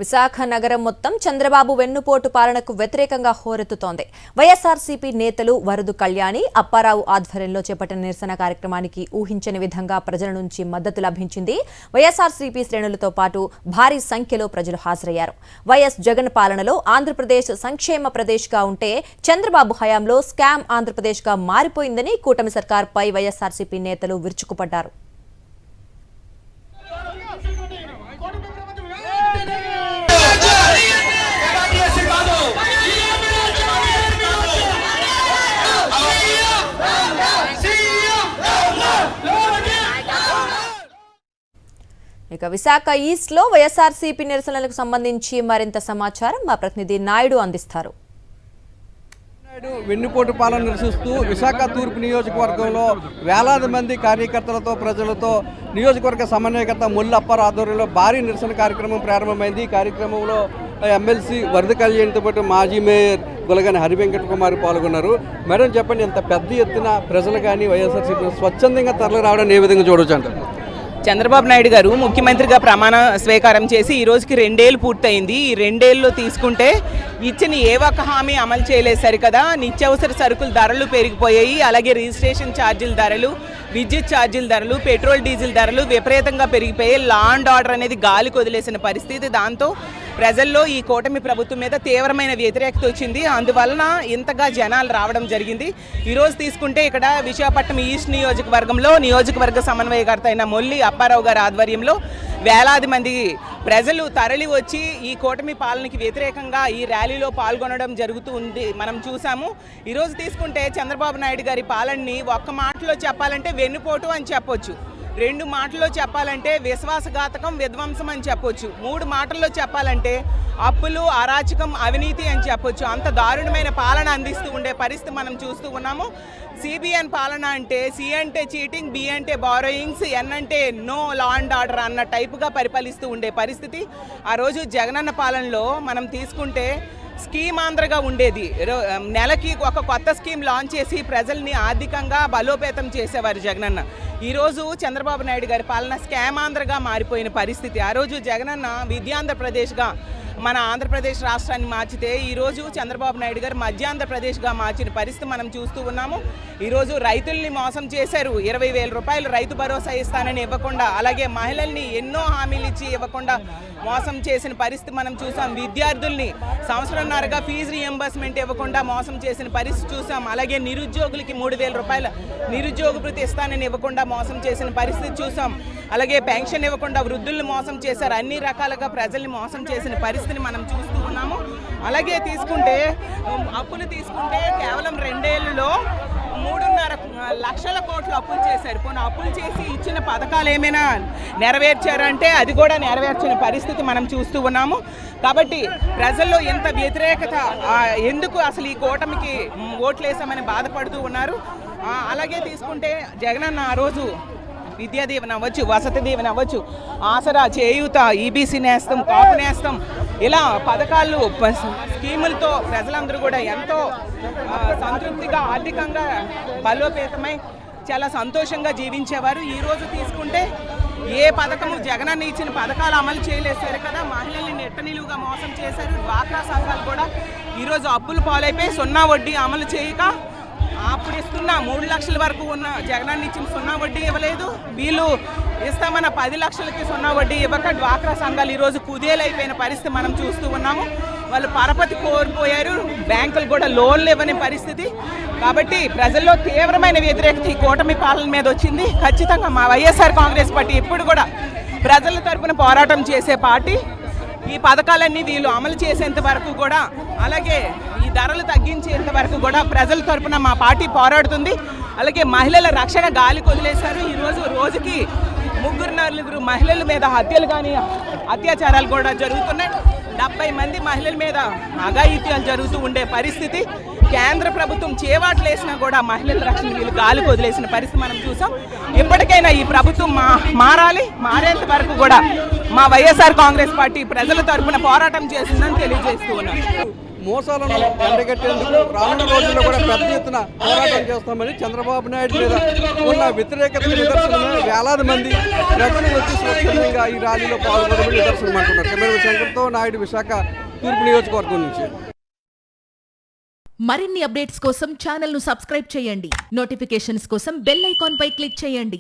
విశాఖ నగరం మొత్తం చంద్రబాబు వెన్నుపోటు పాలనకు వ్యతిరేకంగా హోరెత్తుతోంది. వైఎస్ఆర్సీపీ నేతలు వరదు కళ్యాణి, అప్పారావు ఆధ్వర్యంలో చేపట్టిన నిరసన కార్యక్రమానికి ఊహించని విధంగా ప్రజల నుంచి మద్దతు లభించింది. వైఎస్ఆర్సీపీ శ్రేణులతో పాటు భారీ సంఖ్యలో ప్రజలు హాజరయ్యారు. వైఎస్ జగన్ పాలనలో ఆంధ్రప్రదేశ్ సంక్షేమ ప్రదేశ్గా ఉంటే చంద్రబాబు హయాంలో స్కామ్ ఆంధ్రప్రదేశ్గా మారిపోయిందని కూటమి సర్కార్పై వైఎస్ఆర్సీపీ నేతలు విరుచుకుపడ్డారు. ఇక విశాఖ ఈస్ట్ లో వైఎస్ఆర్సీపీ నిరసనలకు సంబంధించి మరింత సమాచారం మా ప్రతినిధి నాయుడు అందిస్తారు. వెన్నుపోటు పాలన నిరసిస్తూ విశాఖ తూర్పు నియోజకవర్గంలో వేలాది మంది కార్యకర్తలతో ప్రజలతో నియోజకవర్గ సమన్వయకర్త ముల్లు అప్పారావు ఆధ్వర్యంలో భారీ నిరసన కార్యక్రమం ప్రారంభమైంది. ఈ కార్యక్రమంలో ఎమ్మెల్సీ వరద కళ్యాణ్తో పాటు మాజీ మేయర్ గులగాని హరివెంకట కుమార్ పాల్గొన్నారు. మేడం చెప్పండి, ఎంత పెద్ద ఎత్తున ప్రజలు కానీ వైఎస్ఆర్సీపీ స్వచ్ఛందంగా తరలి రావడం ఏ విధంగా చూడవచ్చు అంటారు? చంద్రబాబు నాయుడు గారు ముఖ్యమంత్రిగా ప్రమాణ స్వీకారం చేసి ఈ రోజుకి 2 ఏళ్ళు పూర్తయింది. ఈ 2 ఏళ్ళు తీసుకుంటే ఇచ్చిన ఏ ఒక్క హామీ అమలు చేయలేదు సరికదా. నిత్యావసర సరుకుల ధరలు పెరిగిపోయాయి. అలాగే రిజిస్ట్రేషన్ ఛార్జీల ధరలు, విద్యుత్ ఛార్జీల ధరలు, పెట్రోల్ డీజిల్ ధరలు విపరీతంగా పెరిగిపోయాయి. లా అండ్ ఆర్డర్ అనేది గాలికి వదిలేసిన పరిస్థితి. దాంతో ప్రజల్లో ఈ కూటమి ప్రభుత్వం మీద తీవ్రమైన వ్యతిరేకత వచ్చింది. అందువలన ఇంతగా జనాలు రావడం జరిగింది. ఈరోజు తీసుకుంటే ఇక్కడ విశాఖపట్నం ఈస్ట్ నియోజకవర్గంలో నియోజకవర్గ సమన్వయకర్త అయిన ముల్లు అప్పారావు గారి ఆధ్వర్యంలో వేలాది మంది ప్రజలు తరలి వచ్చి ఈ కూటమి పాలనకి వ్యతిరేకంగా ఈ ర్యాలీలో పాల్గొనడం జరుగుతూ ఉంది, మనం చూసాము. ఈరోజు తీసుకుంటే చంద్రబాబు నాయుడు గారి పాలనని ఒక్క మాటలో చెప్పాలంటే వెన్నుపోటు అని చెప్పొచ్చు, 2 మాటల్లో చెప్పాలంటే విశ్వాసఘాతకం, విధ్వంసం అని చెప్పొచ్చు, 3 మాటల్లో చెప్పాలంటే అప్పులు, అరాచకం, అవినీతి అని చెప్పొచ్చు. అంత దారుణమైన పాలన అందిస్తూ ఉండే పరిస్థితి మనం చూస్తూ ఉన్నాము. సిబిఎన్ పాలన అంటే సి అంటే చీటింగ్, బి అంటే బారోయింగ్స్, ఎన్ అంటే నో లా అండ్ ఆర్డర్ అన్న టైపుగా పరిపాలిస్తూ ఉండే పరిస్థితి. ఆ రోజు జగనన్న పాలనలో మనం తీసుకుంటే స్కీమ్ ఆంధ్రగా ఉండేది. నెలకి ఒక కొత్త స్కీమ్ లాంచ్ చేసి ప్రజల్ని ఆర్థికంగా బలోపేతం చేసేవారు జగనన్న. ఈరోజు చంద్రబాబు నాయుడు గారి పాలన స్కామ్ ఆంధ్రగా మారిపోయిన పరిస్థితి. ఆ రోజు జగనన్న విద్యాంధ్రప్రదేశ్గా మన ఆంధ్రప్రదేశ్ రాష్ట్రాన్ని మార్చితే ఈరోజు చంద్రబాబు నాయుడు గారు మధ్యాంధ్రప్రదేశ్గా మార్చిన పరిస్థితి మనం చూస్తూ ఉన్నాము. ఈరోజు రైతుల్ని మోసం చేశారు. 20,000 రూపాయలు రైతు భరోసా ఇస్తానని ఇవ్వకుండా, అలాగే మహిళల్ని ఎన్నో హామీలు ఇచ్చి ఇవ్వకుండా మోసం చేసిన పరిస్థితి మనం చూసాం. విద్యార్థుల్ని సంవత్సరంన్నరగా ఫీజు రియంబర్స్మెంట్ ఇవ్వకుండా మోసం చేసిన పరిస్థితి చూసాం. అలాగే నిరుద్యోగులకి 3,000 రూపాయల నిరుద్యోగ భృతి ఇస్తానని ఇవ్వకుండా మోసం చేసిన పరిస్థితి చూసాం. అలాగే పెన్షన్ ఇవ్వకుండా వృద్ధుల్ని మోసం చేశారు. అన్ని రకాలుగా ప్రజల్ని మోసం చేసిన పరిస్థితిని మనం చూస్తూ ఉన్నాము. అలాగే తీసుకుంటే అప్పులు తీసుకుంటే కేవలం 2 ఏళ్లలో 3.5 లక్షల కోట్లు అప్పులు చేశారు. పోనీ అప్పులు చేసి ఇచ్చిన పథకాలు ఏమైనా నెరవేర్చారంటే అది కూడా నెరవేర్చిన పరిస్థితి మనం చూస్తూ ఉన్నాము. కాబట్టి ప్రజల్లో ఎంత వ్యతిరేకత, ఎందుకు అసలు ఈ కూటమికి ఓట్లేసామని బాధపడుతూ ఉన్నారు. అలాగే తీసుకుంటే జగనన్న ఆ రోజు విద్యా దీవెన అవ్వచ్చు, వసతి దీవెన అవ్వచ్చు, ఆసరా, చేయూత, ఈబీసీ నేస్తం, కాపు నేస్తం, ఇలా పథకాలు, స్కీములతో ప్రజలందరూ కూడా ఎంతో సంతృప్తిగా ఆర్థికంగా బలోపేతమై చాలా సంతోషంగా జీవించేవారు. ఈరోజు తీసుకుంటే ఏ పథకము జగనన్న ఇచ్చిన పథకాలు అమలు చేయలేసారు కదా. మహిళల్ని నెట్టనిలువుగా మోసం చేశారు. డ్వాక్రా సంఘాలు కూడా ఈరోజు అప్పులు పాలైపోయి 0 వడ్డీ అమలు చేయక అప్పుడు ఇస్తున్న 3 లక్షల వరకు ఉన్న జగనన్న ఇచ్చిన 0 వడ్డీ ఇవ్వలేదు. వీళ్ళు ఇస్తామన్న 10 లక్షలకి 0 వడ్డీ ఇవ్వక డ్వాక్రా సంఘాలు ఈరోజు కుదేలైపోయిన పరిస్థితి మనం చూస్తూ ఉన్నాము. వాళ్ళు పరపతి కోల్పోయారు. బ్యాంకులు కూడా లోన్లు ఇవ్వని పరిస్థితి. కాబట్టి ప్రజల్లో తీవ్రమైన వ్యతిరేకత ఈ కూటమి పాలన మీద వచ్చింది. ఖచ్చితంగా మా వైఎస్ఆర్ కాంగ్రెస్ పార్టీ ఎప్పుడు కూడా ప్రజల తరపున పోరాటం చేసే పార్టీ. ఈ పథకాలన్నీ వీళ్ళు అమలు చేసేంత వరకు కూడా, అలాగే ఈ ధరలు తగ్గించేంత వరకు కూడా ప్రజల తరపున మా పార్టీ పోరాడుతుంది. అలాగే మహిళల రక్షణ గాలికి వదిలేశారు. ఈరోజు రోజుకి 3-4 మహిళల మీద హత్యలు కానీ అత్యాచారాలు కూడా జరుగుతున్నాయి. 70 మంది మహిళల మీద అఘాయిత్యాలు జరుగుతూ ఉండే పరిస్థితి. కేంద్ర ప్రభుత్వం చేవాట్లు వేసినా కూడా మహిళల రక్షణ వీళ్ళు గాలికి వదిలేసిన పరిస్థితి మనం చూసాం. ఇప్పటికైనా ఈ ప్రభుత్వం మారాలి. మారేంత వరకు కూడా మా వైఎస్ఆర్ కాంగ్రెస్ పార్టీ ప్రజల తరపున పోరాటం చేస్తుందని తెలియజేస్తూ ఉన్నాం. మోసాలను ఎండగట్టేందుకు రానున్న రోజుల్లో కూడా పెద్ద ఎత్తున పోరాటం చేస్తామని చంద్రబాబు నాయుడు మీద ఉన్న వ్యతిరేకత నిదర్శనమే వేలాది మంది ప్రజలు వచ్చి స్వచ్ఛందంగా ఈ ర్యాలీలో పాల్గొనడం నిదర్శనం అంటున్నారు. కెమెరా శంకర్తో నాయుడు, విశాఖ తూర్పు నియోజకవర్గం నుంచి. మరిన్ని అప్డేట్స్ కోసం ఛానల్ ను సబ్స్క్రైబ్ చేయండి. నోటిఫికేషన్స్ కోసం బెల్ ఐకాన్ పై క్లిక్ చేయండి.